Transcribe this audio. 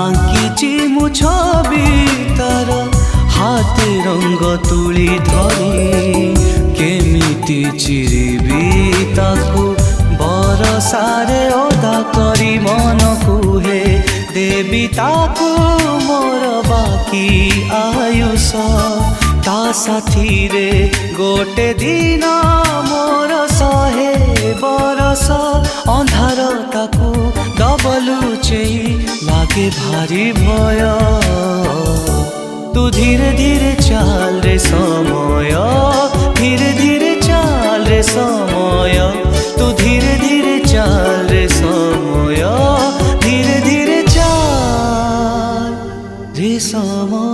आंकिची मु छवि तार हाथे रंग तुली धरी केमिति चिरिबी ताकू बरसारे ओदा करी मन कुहे देवी ताकू मोर बाकी आयुष ता साथी रे गोटे दिन मोर 100 बरस अंधार ताकू दबलु चेई लागे भारी भय तू धीरे धीरे चाल रे समय धीरे धीरे चाल रे समय तू धीरे धीरे चाल रे समय धीरे धीरे चाल रे समय।